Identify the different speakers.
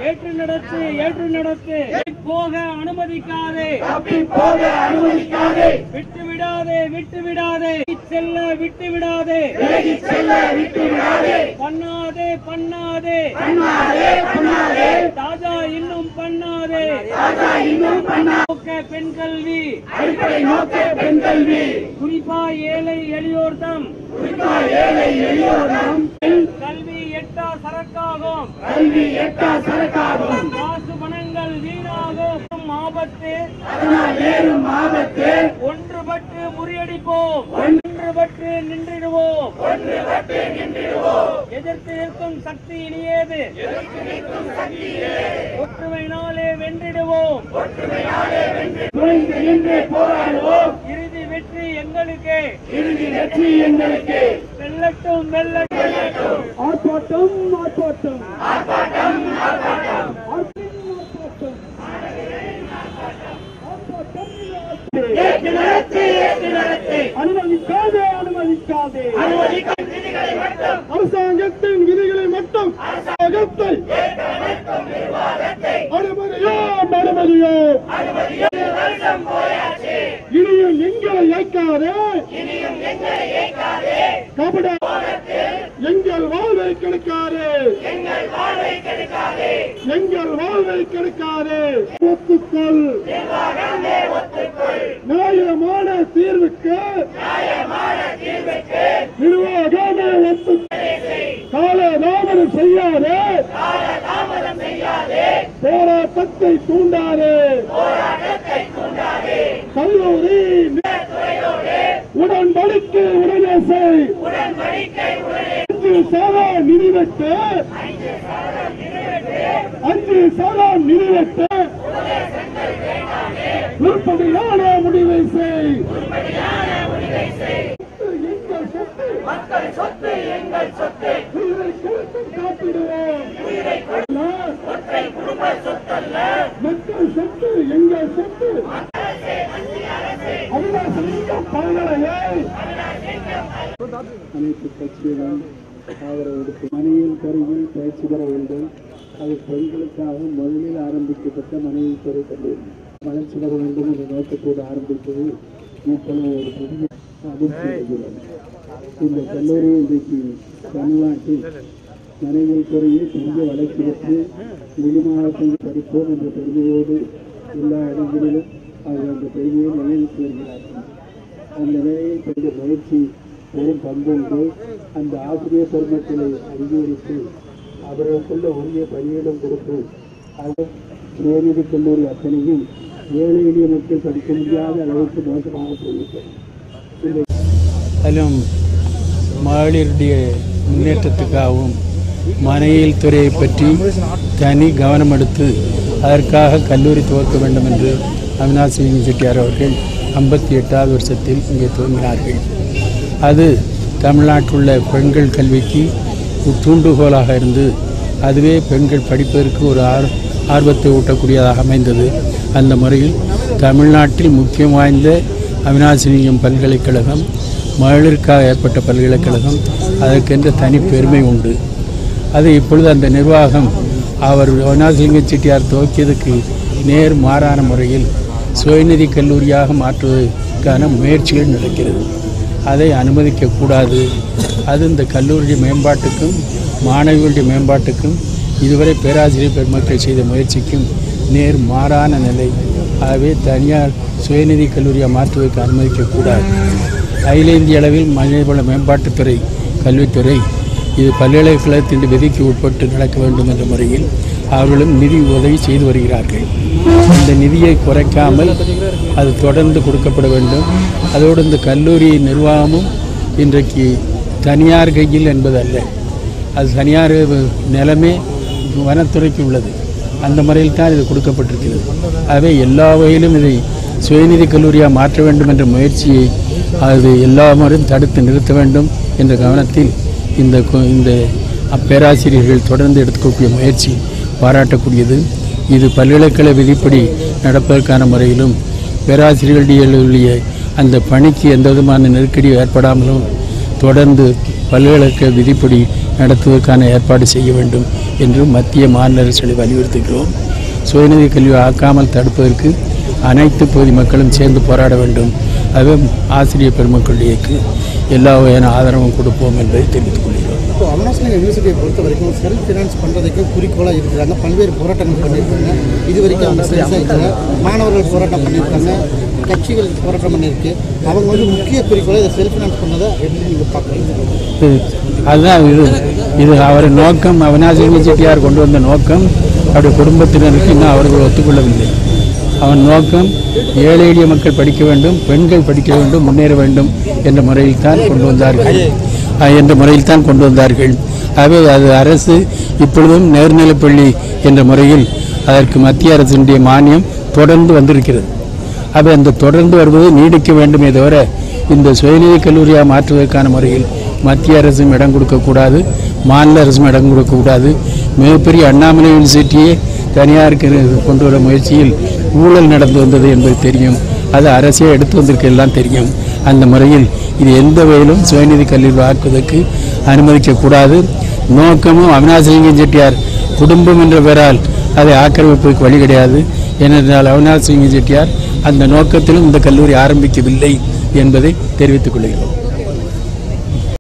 Speaker 1: ஏற்று நடத்து போக அனுமதிக்காதே, விட்டு விடாதே, விட்டு விடாதே, பண்ணாதே, தாஜா இன்னும் பண்ணாதே, பெண் கல்வி, குறிப்பா ஏழை எளியோர்தம் கல்வி எட்டா சரக்காகும், காசு பணங்கள் வீணாகும், ஆபத்து ஒன்றுபட்டு முறியடிப்போம், ஒன்றுபட்டு நின்றிடுவோம், எதிர்த்து நிற்கும் சக்தி இனியேது, ஒற்றுமையினாலே வென்றிடுவோம், இறுதி வெற்றி எங்களுக்கு, வெல்லட்டும் ஆர்ப்பாட்டம் அனுமதிக்காதே அரசாங்கத்தின் விதிகளை மட்டும் அனுமதியோ இனியும் எங்களை ஏற்காதே, கபட எங்கள் வாழ்வை கெடுக்காதே, ஒத்துக்கொள் நியாயமான தீர்வுக்கு நிர்வாகமே காலதாமதம் செய்யாதே, போராட்டத்தை தூண்டாதே, கல்லூரி உடன்படிக்கை உடனே செய், 5 சதம் நிறைவேற்ற, 5 சதம் நிறைவேற்ற உருப்படியான முடிவை செய், மக்கள் சொத்து எங்கள் சொத்து, உயிரை கொடுத்து காத்திடுவோம், மக்கள் சொத்து எங்கள் சொத்து,
Speaker 2: அனைத்து கட்சிகளும் ஆதரவு மனையில் கருவில் பயிற்சி பெற வேண்டும். அது பெண்களுக்காக முதலில் ஆரம்பிக்கப்பட்ட மனையில் துறை கல்லூரி வளர்ச்சி பெற வேண்டும் என்ற நோக்கத்தோடு ஆரம்பித்தது இப்போது ஒரு புதிய அதிர்ச்சி அடைகிறது. இந்த கல்லூரி இன்றைக்கு தமிழ்நாட்டில் மனையில் துறையை பெரிய வளர்ச்சி பெற்று வெளி மாவட்டங்கள் படிப்போம் என்ற பெருமையோடு எல்லா இடங்களிலும் அவர்கள் அந்த பெருமையை நிலைநிறுத்தி வருகிறார்கள். அந்த நிலையில் பெரிய முயற்சி பெரும் பங்கொண்டு அந்த ஆசிரியர் பெருமக்களை அங்கீகரித்து அவர்களுக்குள்ள உரிய பணியிடம் கொடுத்து அவர் சுயநிதி கல்லூரி அத்தனையும் ஏழை எளிய மக்கள் படிக்க முடியாத அளவுக்கு மோசமாக போயிருக்கிறது.
Speaker 3: அதிலும் மகளிருடைய முன்னேற்றத்துக்காகவும் மனையில் துறையை பற்றி தனி கவனம் எடுத்து அதற்காக கல்லூரி துவக்க வேண்டும் என்று அவினாசி செட்டியார் அவர்கள் 58வது வருஷத்தில் இங்கே துவங்கினார்கள். அது தமிழ்நாட்டில் உள்ள பெண்கள் கல்விக்கு தூண்டுகோலாக இருந்து அதுவே பெண்கள் படிப்பதற்கு ஒரு ஆர்வத்தை ஊட்டக்கூடியதாக அமைந்தது. அந்த முறையில் தமிழ்நாட்டில் முக்கியம் வாய்ந்த அவினாசிலிங்கம் பல்கலைக்கழகம் மகளிருக்காக ஏற்பட்ட பல்கலைக்கழகம், அதற்கென்ற தனி பெருமை உண்டு. அது இப்பொழுது அந்த நிர்வாகம் அவர் அவினாசிலிங்கம் செட்டியார் துவக்கியதுக்கு நேர் மாறான முறையில் சுயநிதி கல்லூரியாக மாற்றுவதற்கான முயற்சிகள் நடக்கிறது. அதை அனுமதிக்கக்கூடாது. அது இந்த கல்லூரி மேம்பாட்டுக்கும் மாணவிகளுடைய மேம்பாட்டுக்கும் இதுவரை பேராசிரியர் பெருமக்கள் செய்த முயற்சிக்கும் நேர் மாறான நிலை. ஆகவே தனியார் சுயநிதி கல்லூரியாக மாற்றுவதற்கு அனுமதிக்கக்கூடாது. அகில இந்திய அளவில் மனிதவள மேம்பாட்டுத்துறை கல்வித்துறை இது பல்கலைக்கழகத்தின் விதிக்கு உட்பட்டு நடக்க வேண்டும் என்ற முறையில் அவர்களும் நிதி உதவி செய்து வருகிறார்கள். இந்த நிதியை குறைக்காமல் அது தொடர்ந்து கொடுக்கப்பட வேண்டும். அதோடு இந்த கல்லூரி நிர்வாகமும் இன்றைக்கு தனியார் கையில் என்பதல்ல, அது தனியார் நிலமே வனத்துறைக்கு உள்ளது. அந்த முறையில் தான் இது கொடுக்கப்பட்டிருக்கிறது. ஆகவே எல்லா வகையிலும் இதை சுயநிதி கல்லூரியாக மாற்ற வேண்டும் என்ற முயற்சியை அது எல்லாரும் தடுத்து நிறுத்த வேண்டும் என்ற கவனத்தில் இந்த பேராசிரியர்கள் தொடர்ந்து எடுத்துக்கக்கூடிய முயற்சி பாராட்டக்கூடியது. இது பல்கலைக்கழக விதிப்படி நடப்பதற்கான முறையிலும் பேராசிரியர்களுடைய அந்த பணிக்கு எந்த விதமான நெருக்கடி ஏற்படாமலும் தொடர்ந்து பல்கலைக்கழக விதிப்படி நடத்துவதற்கான ஏற்பாடு செய்ய வேண்டும் என்று மத்திய மாநில அரசுகளை வலியுறுத்துகிறோம். சுயநிதி கல்வி ஆக்காமல் தடுப்பதற்கு அனைத்து பகுதி மக்களும் சேர்ந்து போராட வேண்டும். அது ஆசிரியர் பெருமக்களுடைய எல்லா வகையான ஆதரவும் கொடுப்போம் என்பதை தெரிவித்துக் கொள்கிறோம்.
Speaker 4: இப்போ அவினாசிலிங்கம் யூனிவர்சிட்டியை பொறுத்த வரைக்கும் செல்ஃப் ஃபினான்ஸ் பண்ணுறதுக்கு குறிக்கோளாக இருக்கிறாங்க. பல்வேறு போராட்டங்கள் பண்ணியிருக்காங்க. இது வரைக்கும் அவங்க செஞ்சாங்க. மாணவர்கள் போராட்டம் பண்ணியிருக்காங்க, கட்சிகள் போராட்டம் பண்ணியிருக்கு. அவங்க முக்கிய குறிக்கோளாக இதை செல்ஃப் ஃபினான்ஸ் பண்ணதை எப்படி நீங்கள் பார்க்குறீங்க?
Speaker 3: அதுதான் இது அவர் நோக்கம். அவினாசிலிங்கம் செட்டியார் கொண்டு வந்த நோக்கம் அவருடைய குடும்பத்தினருக்கு இன்னும் அவர்கள் ஒத்துக்கொள்ளவில்லை. அவன் நோக்கம் ஏழை எளிய மக்கள் படிக்க வேண்டும், பெண்கள் படிக்க வேண்டும், முன்னேற வேண்டும் என்ற முறையில் தான் கொண்டு வந்தார்கள். ஆகவே அது அரசு இப்பொழுதும் நேர்நிலைப்பள்ளி என்ற முறையில் அதற்கு மத்திய அரசினுடைய மானியம் தொடர்ந்து வந்திருக்கிறது. ஆகவே அந்த தொடர்ந்து வருவது நீடிக்க வேண்டுமே தவிர இந்த சுயநிதி கல்லூரியாக மாற்றுவதற்கான முறையில் மத்திய அரசும் இடம் கொடுக்கக்கூடாது, மாநில அரசும் இடம் கொடுக்கக்கூடாது. மிகப்பெரிய அண்ணாமலை யூனிவர்சிட்டியே தனியாருக்கு கொண்டு வர முயற்சியில் ஊழல் நடந்து வந்தது என்பது தெரியும். அது அரசே எடுத்து வந்திருக்க எல்லாம் தெரியும். அந்த முறையில் இது எந்த வகையிலும் சுயநிதி கல்லூரி ஆக்குவதற்கு அனுமதிக்கக்கூடாது. நோக்கமும் அவினாசிலிங்கம் செட்டியார் குடும்பம் என்ற பெயரால் அதை ஆக்கிரமிப்பதற்கு வழி கிடையாது. ஏனென்றால் அவினாசிலிங்கம் செட்டியார் அந்த நோக்கத்திலும் இந்த கல்லூரி ஆரம்பிக்கவில்லை என்பதை தெரிவித்துக் கொள்கிறோம்.